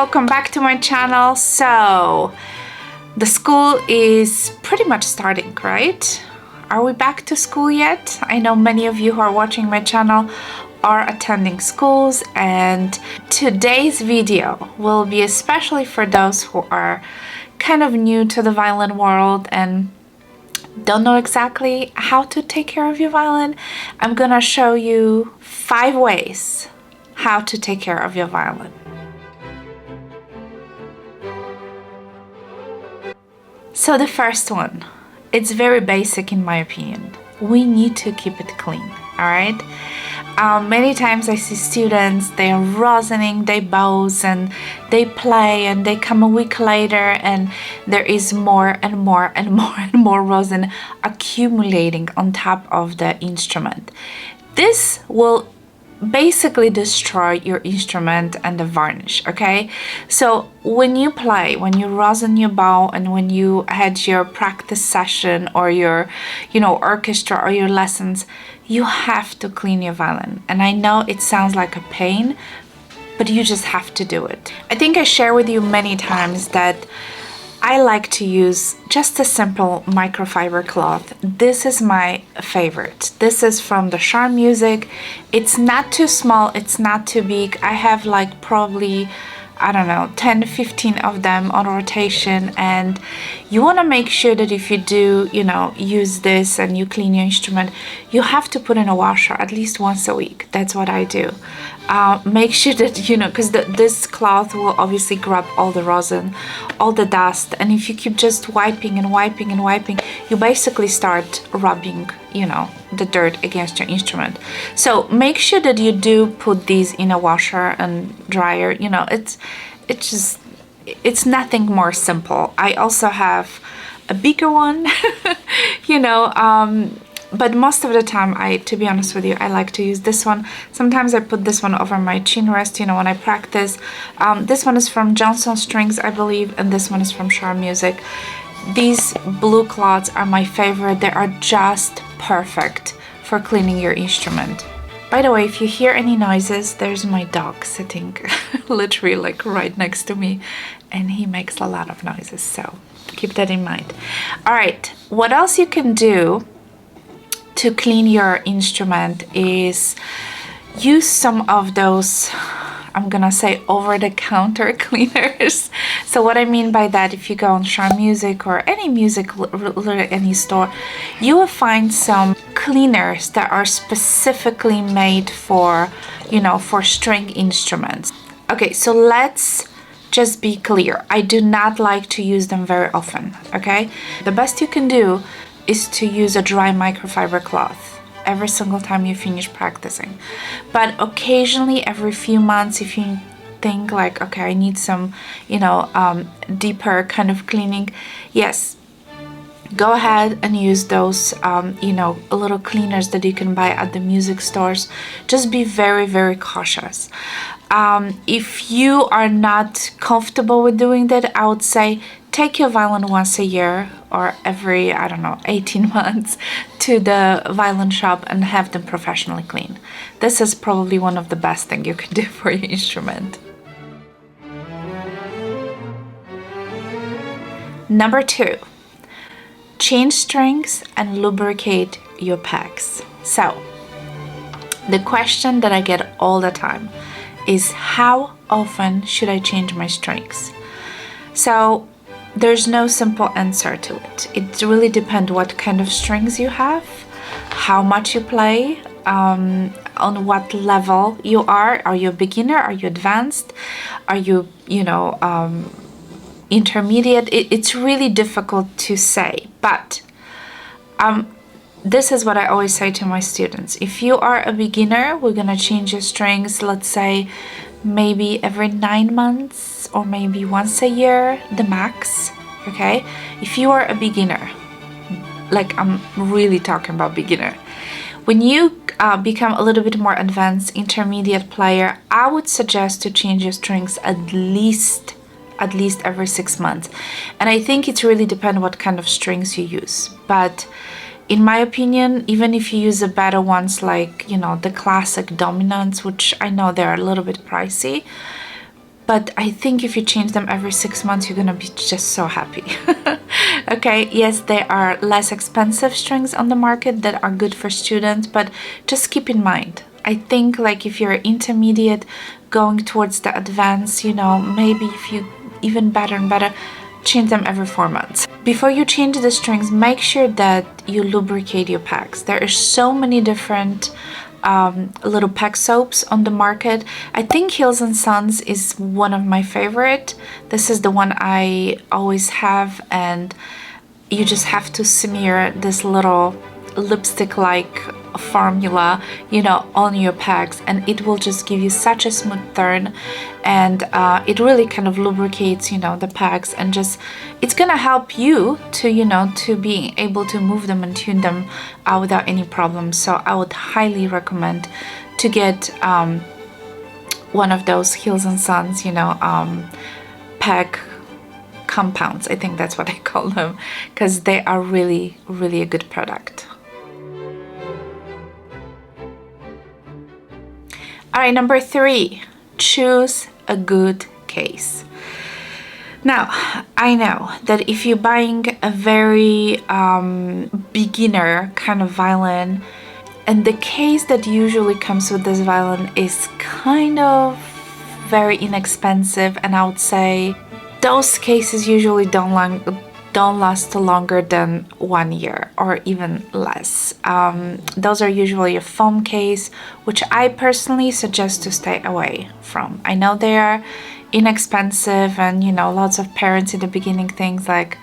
welcome back to my channel. So the school is pretty much starting, right? Are we back to school yet? I know many of you who are watching my channel are attending schools, and today's video will be especially for those who are kind of new to the violin world and don't know exactly how to take care of your violin. I'm gonna show you 5 ways how to take care of your violin. So the first one, it's very basic in my opinion. We need to keep it clean, all right? Many times I see students, they are rosining, they bows and they play and they come a week later and there is more and more and more and more rosin accumulating on top of the instrument. This will basically destroy your instrument and the varnish, okay? So when you play, when you rosin your bow and when you had your practice session or your, orchestra or your lessons, you have to clean your violin. And I know it sounds like a pain, but you just have to do it. I think I share with you many times that I like to use just a simple microfiber cloth. This is my favorite. This is from the Charm Music. It's not too small, it's not too big. I have like probably, I don't know, 10, 15 of them on rotation, and you want to make sure that if you do, use this and you clean your instrument, you have to put in a washer at least once a week. That's what I do. Make sure that, because this cloth will obviously grab all the rosin, all the dust, and if you keep just wiping and wiping and wiping, you basically start rubbing, the dirt against your instrument. So make sure that you do put these in a washer and dryer. It's nothing more simple. I also have a bigger one, but most of the time, to be honest with you, I like to use this one. Sometimes I put this one over my chin rest, when I practice. This one is from Johnson Strings, I believe, and this one is from Charm Music. These blue cloths are my favorite. They are just perfect for cleaning your instrument. By the way, if you hear any noises, there's my dog sitting literally like right next to me, and he makes a lot of noises, so keep that in mind. All right, what else you can do to clean your instrument is use some of those, I'm gonna say, over-the-counter cleaners. So what I mean by that, if you go on Charm Music or any music, any store, you will find some cleaners that are specifically made for, for string instruments. Okay, so let's just be clear. I do not like to use them very often, okay? The best you can do is to use a dry microfiber cloth every single time you finish practicing. But occasionally, every few months, if you think like, okay, I need some, deeper kind of cleaning, yes, go ahead and use those, little cleaners that you can buy at the music stores. Just be very, very cautious. If you are not comfortable with doing that, I would say take your violin once a year or every, 18 months to the violin shop and have them professionally clean. This is probably one of the best things you can do for your instrument. Number 2, change strings and lubricate your pegs. So, the question that I get all the time is, how often should I change my strings? So there's no simple answer to it. It really depends what kind of strings you have, how much you play, on what level you are. Are you a beginner? Are you advanced? Are you, intermediate? It's really difficult to say, but this is what I always say to my students. If you are a beginner, we're gonna change your strings, let's say maybe every 9 months or maybe once a year, the max, okay? If you are a beginner, like I'm really talking about beginner, when you become a little bit more advanced intermediate player, I would suggest to change your strings at least every 6 months. And I think it really depends what kind of strings you use. But in my opinion, even if you use the better ones like, the classic dominants, which I know they're a little bit pricey, but I think if you change them every 6 months, you're gonna be just so happy. Okay, yes, there are less expensive strings on the market that are good for students, but just keep in mind, I think like if you're intermediate going towards the advanced, you know, maybe if you even better and better, change them every 4 months. Before you change the strings, make sure that you lubricate your packs. There are so many different little pack soaps on the market. I think Hills & Sons is one of my favorite. This is the one I always have, and you just have to smear this little lipstick-like formula, you know, on your packs, and it will just give you such a smooth turn, and it really kind of lubricates, you know, the packs, and just it's gonna help you to, you know, to be able to move them and tune them without any problems. So I would highly recommend to get one of those Hills & Sons, you know, pack compounds. I think that's what I call them, because they are really, really a good product. All right, number 3, choose a good case. Now, I know that if you're buying a very beginner kind of violin, and the case that usually comes with this violin is kind of very inexpensive, and I would say those cases usually don't last longer than 1 year or even less. Those are usually a foam case, which I personally suggest to stay away from. I know they are inexpensive, and you know, lots of parents in the beginning think like,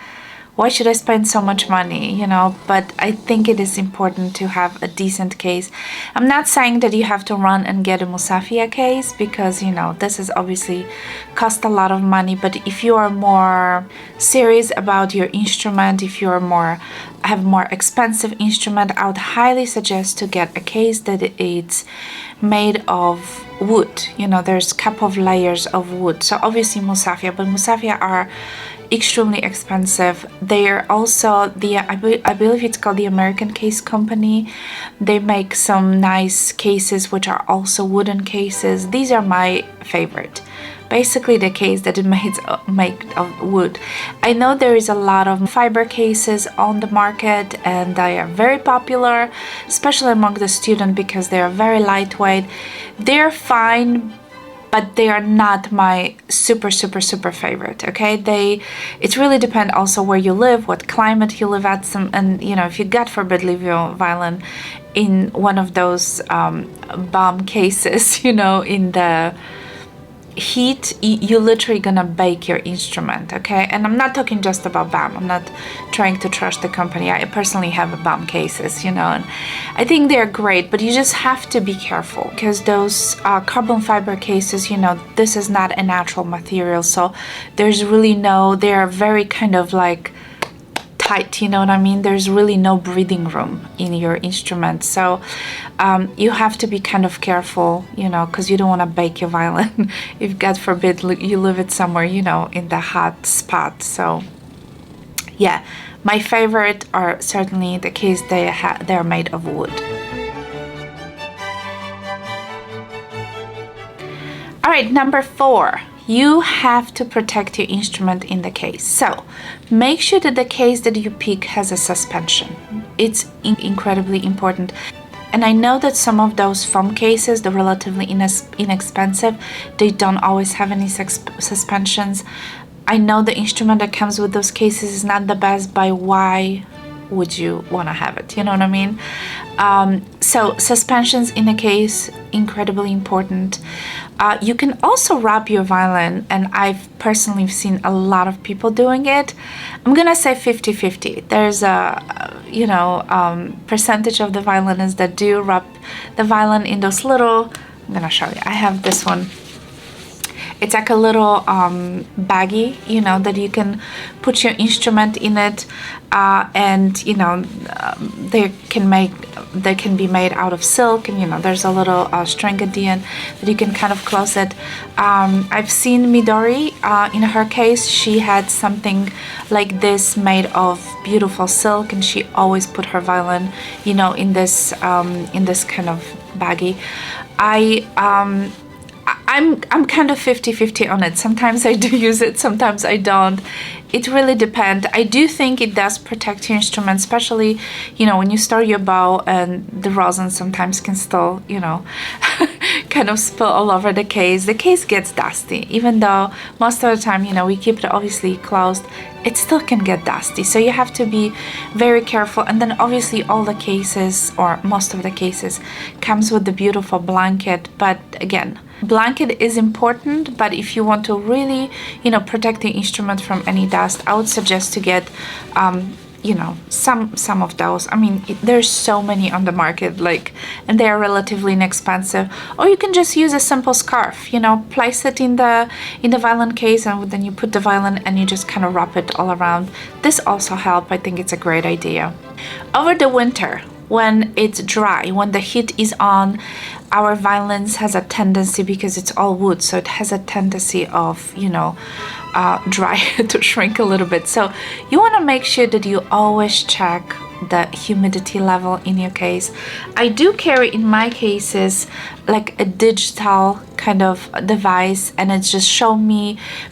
why should I spend so much money, you know? But I think it is important to have a decent case. I'm not saying that you have to run and get a Musafia case, because you know, this is obviously cost a lot of money. But if you are more serious about your instrument, if you are have more expensive instrument, I would highly suggest to get a case that it's made of wood. You know, there's a couple of layers of wood. So obviously Musafia, but Musafia are extremely expensive. They are also I believe it's called the American Case Company. They make some nice cases which are also wooden cases. These are my favorite. Basically the case that is made of wood. I know there is a lot of fiber cases on the market, and they are very popular, especially among the students, because they are very lightweight. They're fine, but they are not my super favorite. Okay, it really depends also where you live, what climate you live at. And you know, if you God forbid leave your violin in one of those bomb cases, you know, in the heat, you're literally gonna bake your instrument. Okay, and I'm not talking just about BAM. I'm not trying to trash the company. I personally have a BAM cases, you know, and I think they're great, but you just have to be careful, because those carbon fiber cases, you know, this is not a natural material, so there's really they are very kind of like tight, you know what I mean? There's really no breathing room in your instrument, so you have to be kind of careful, you know, because you don't want to bake your violin if God forbid you leave it somewhere, you know, in the hot spot. So yeah, my favorite are certainly the case they're made of wood. All right, number 4. You have to protect your instrument in the case. So make sure that the case that you pick has a suspension. It's incredibly important. And I know that some of those foam cases, they're relatively inexpensive. They don't always have any suspensions. I know the instrument that comes with those cases is not the best, but why would you want to have it? You know what I mean? So suspensions in a case, incredibly important. You can also wrap your violin, and I've personally seen a lot of people doing it. I'm gonna say 50-50. There's a percentage of the violinists that do wrap the violin in those little, I'm gonna show you, I have this one. It's like a little baggie, you know, that you can put your instrument in it, and you know, they can be made out of silk, and you know, there's a little string at the end that you can kind of close it. I've seen Midori in her case. She had something like this made of beautiful silk, and she always put her violin, you know, in this kind of baggie. I'm kind of 50-50 on it. Sometimes I do use it, sometimes I don't. It really depends. I do think it does protect your instrument, especially, you know, when you store your bow, and the rosin sometimes can still, you know, kind of spill all over the case. The case gets dusty, even though most of the time, you know, we keep it obviously closed, it still can get dusty. So you have to be very careful. And then obviously all the cases, or most of the cases, comes with the beautiful blanket. But again, blanket is important, but if you want to really, you know, protect the instrument from any dust, I would suggest to get you know, some of those. I mean, there's so many on the market, like, and they are relatively inexpensive. Or you can just use a simple scarf, you know, place it in the violin case, and then you put the violin and you just kind of wrap it all around. This also helps. I think it's a great idea. Over the winter, when it's dry, when the heat is on, our violins has a tendency, because it's all wood, so it has a tendency of, you know, dry to shrink a little bit. So you want to make sure that you always check the humidity level in your case. I do carry in my cases like a digital kind of device, and it just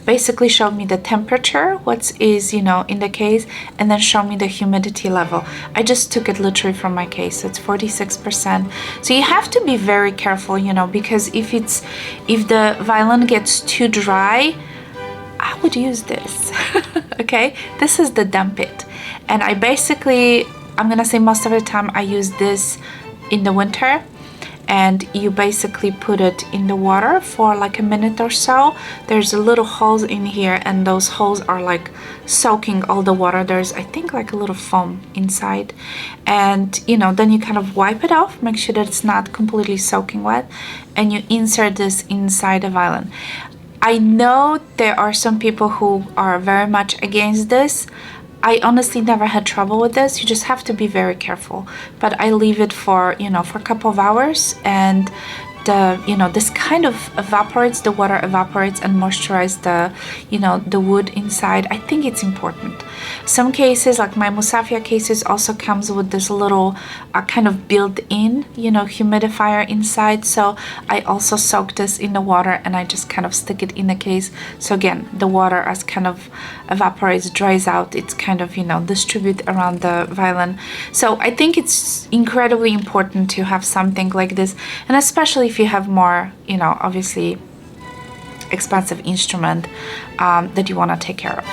basically show me the temperature, what is, you know, in the case, and then show me the humidity level. I just took it literally from my case, so it's 46%. So you have to be very careful, you know, because if the violin gets too dry, I would use this. Okay, this is the dump it, and I'm gonna say most of the time I use this in the winter, and you basically put it in the water for like a minute or so. There's a little holes in here, and those holes are like soaking all the water. There's, I think, like a little foam inside, and you know, then you kind of wipe it off, make sure that it's not completely soaking wet, and you insert this inside the violin. I know there are some people who are very much against this. I honestly never had trouble with this. You just have to be very careful. But I leave it for, you know, for a couple of hours, and this kind of evaporates, the water evaporates and moisturizes the wood inside. I think it's important. Some cases, like my Musafia cases, also comes with this little kind of built-in, humidifier inside. So I also soak this in the water and I just kind of stick it in the case. So again, the water as kind of evaporates, dries out, it's kind of, distribute around the violin. So I think it's incredibly important to have something like this, and especially if you have more, obviously expensive instrument that you want to take care of.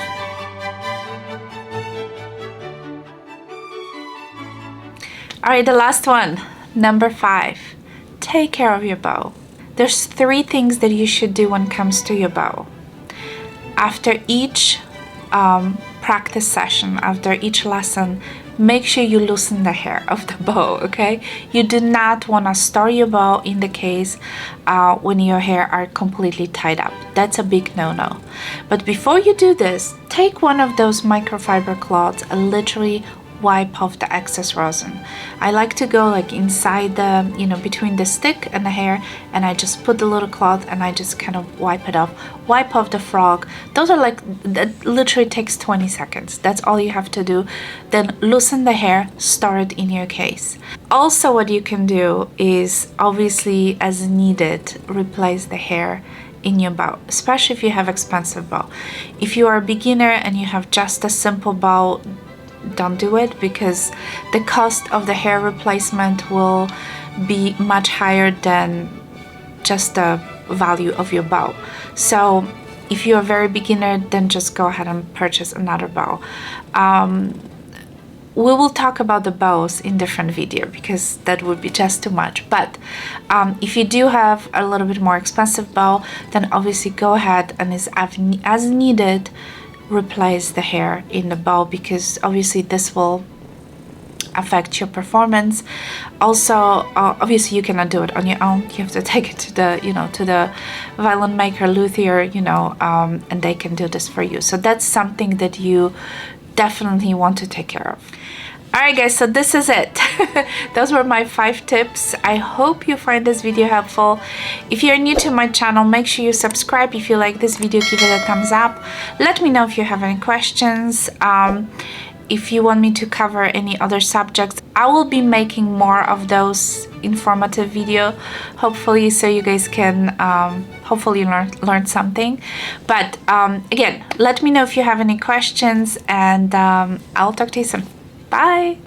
All right, the last one, number 5, take care of your bow. There's 3 things that you should do when it comes to your bow. After each practice session, after each lesson, make sure you loosen the hair of the bow, okay? You do not want to store your bow in the case when your hair are completely tied up. That's a big no-no. But before you do this, take one of those microfiber cloths and literally wipe off the excess rosin. I like to go like inside the, between the stick and the hair, and I just put the little cloth and I just kind of wipe it off. Wipe off the frog. Those are that literally takes 20 seconds. That's all you have to do. Then loosen the hair, store it in your case. Also, what you can do is obviously as needed, replace the hair in your bow, especially if you have expensive bow. If you are a beginner and you have just a simple bow, don't do it, because the cost of the hair replacement will be much higher than just the value of your bow. So if you're a very beginner, then just go ahead and purchase another bow. We will talk about the bows in different video because that would be just too much. But if you do have a little bit more expensive bow, then obviously go ahead and as needed, replace the hair in the bow, because obviously this will affect your performance. Also, obviously you cannot do it on your own. You have to take it to the to the violin maker, luthier, and they can do this for you. So that's something that you definitely want to take care of. Alright guys, so this is it. Those were my 5 tips. I hope you find this video helpful. If you're new to my channel, make sure you subscribe. If you like this video, give it a thumbs up. Let me know if you have any questions. if you want me to cover any other subjects, I will be making more of those informative video, hopefully, so you guys can hopefully learn something. But again, let me know if you have any questions, and I'll talk to you soon. Bye.